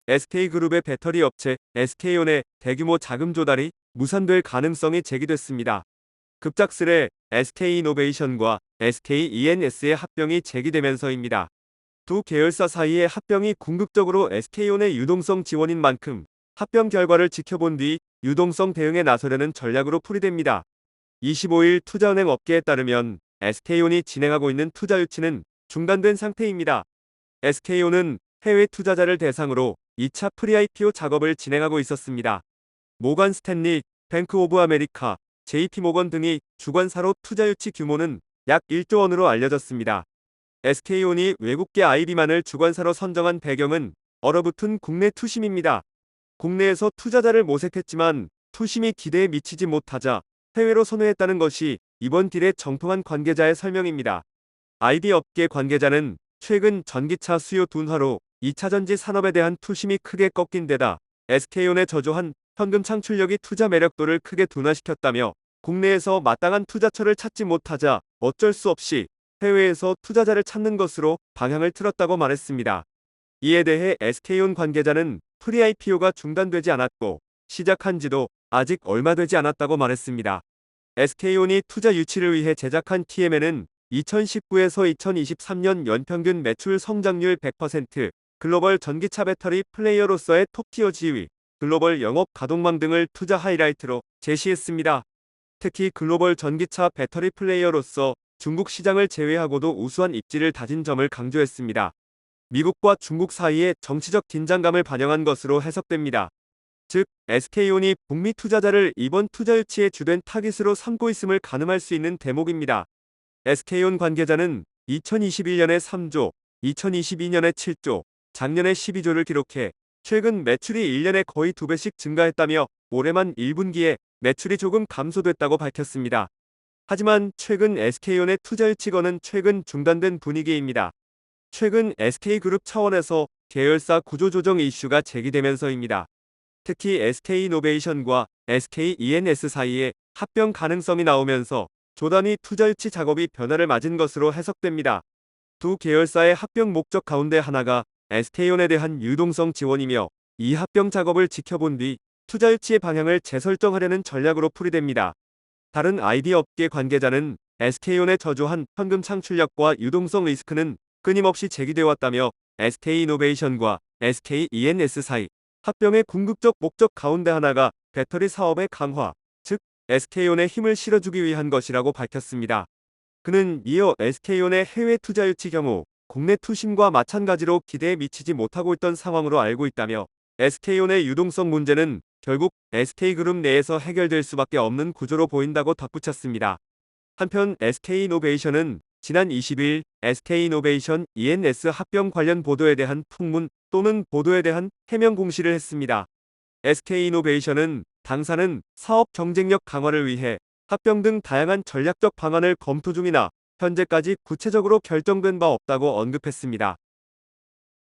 SK그룹의 배터리 업체 SK온의 대규모 자금 조달이 무산될 가능성이 제기됐습니다. 급작스레 SK이노베이션과 SKENS의 합병이 제기되면서입니다. 두 계열사 사이의 합병이 궁극적으로 SK온의 유동성 지원인 만큼 합병 결과를 지켜본 뒤 유동성 대응에 나서려는 전략으로 풀이됩니다. 25일 투자은행 업계에 따르면 SK온이 진행하고 있는 투자 유치는 중단된 상태입니다. SK온은 해외 투자자를 대상으로 2차 프리-IPO 작업을 진행하고 있었습니다. 모건 스탠리, 뱅크 오브 아메리카, JP모건 등이 주관사로 투자 유치 규모는 약 1조 원으로 알려졌습니다. SK온이 외국계 IB만을 주관사로 선정한 배경은 얼어붙은 국내 투심입니다. 국내에서 투자자를 모색했지만 투심이 기대에 미치지 못하자 해외로 선회했다는 것이 이번 딜의 정통한 관계자의 설명입니다. IB 업계 관계자는 최근 전기차 수요 둔화로 2차전지 산업에 대한 투심이 크게 꺾인 데다 SK온의 저조한 현금 창출력이 투자 매력도를 크게 둔화시켰다며 국내에서 마땅한 투자처를 찾지 못하자 어쩔 수 없이 해외에서 투자자를 찾는 것으로 방향을 틀었다고 말했습니다. 이에 대해 SK온 관계자는 프리-IPO가 중단되지 않았고 시작한 지도 아직 얼마 되지 않았다고 말했습니다. SK온이 투자 유치를 위해 제작한 TM에는 2019에서 2023년 연평균 매출 성장률 100%, 글로벌 전기차 배터리 플레이어로서의 톱티어 지위, 글로벌 영업 가동망 등을 투자 하이라이트로 제시했습니다. 특히 글로벌 전기차 배터리 플레이어로서 중국 시장을 제외하고도 우수한 입지를 다진 점을 강조했습니다. 미국과 중국 사이의 정치적 긴장감을 반영한 것으로 해석됩니다. 즉, SK온이 북미 투자자를 이번 투자 유치의 주된 타깃으로 삼고 있음을 가늠할 수 있는 대목입니다. SK온 관계자는 2021년에 3조, 2022년에 7조, 작년에 12조를 기록해 최근 매출이 1년에 거의 2배씩 증가했다며 올해만 1분기에 매출이 조금 감소됐다고 밝혔습니다. 하지만 최근 SK온의 투자 유치건은 최근 중단된 분위기입니다. 최근 SK그룹 차원에서 계열사 구조조정 이슈가 제기되면서입니다. 특히 SK이노베이션과 SKENS 사이에 합병 가능성이 나오면서 조단위 투자 유치 작업이 변화를 맞은 것으로 해석됩니다. 두 계열사의 합병 목적 가운데 하나가 SK온에 대한 유동성 지원이며 이 합병 작업을 지켜본 뒤 투자 유치의 방향을 재설정하려는 전략으로 풀이됩니다. 다른 IB 업계 관계자는 SK온의 저조한 현금 창출력과 유동성 리스크는 끊임없이 제기되어 왔다며 SK이노베이션과 SKENS 사이 합병의 궁극적 목적 가운데 하나가 배터리 사업의 강화, 즉 SK온에 힘을 실어주기 위한 것이라고 밝혔습니다. 그는 이어 SK온의 해외 투자 유치 경우 국내 투심과 마찬가지로 기대에 미치지 못하고 있던 상황으로 알고 있다며 SK온의 유동성 문제는 결국 SK그룹 내에서 해결될 수밖에 없는 구조로 보인다고 덧붙였습니다. 한편 SK이노베이션은 지난 20일 SK이노베이션 ENS 합병 관련 보도에 대한 풍문 또는 보도에 대한 해명 공시를 했습니다. SK이노베이션은 당사는 사업 경쟁력 강화를 위해 합병 등 다양한 전략적 방안을 검토 중이나 현재까지 구체적으로 결정된 바 없다고 언급했습니다.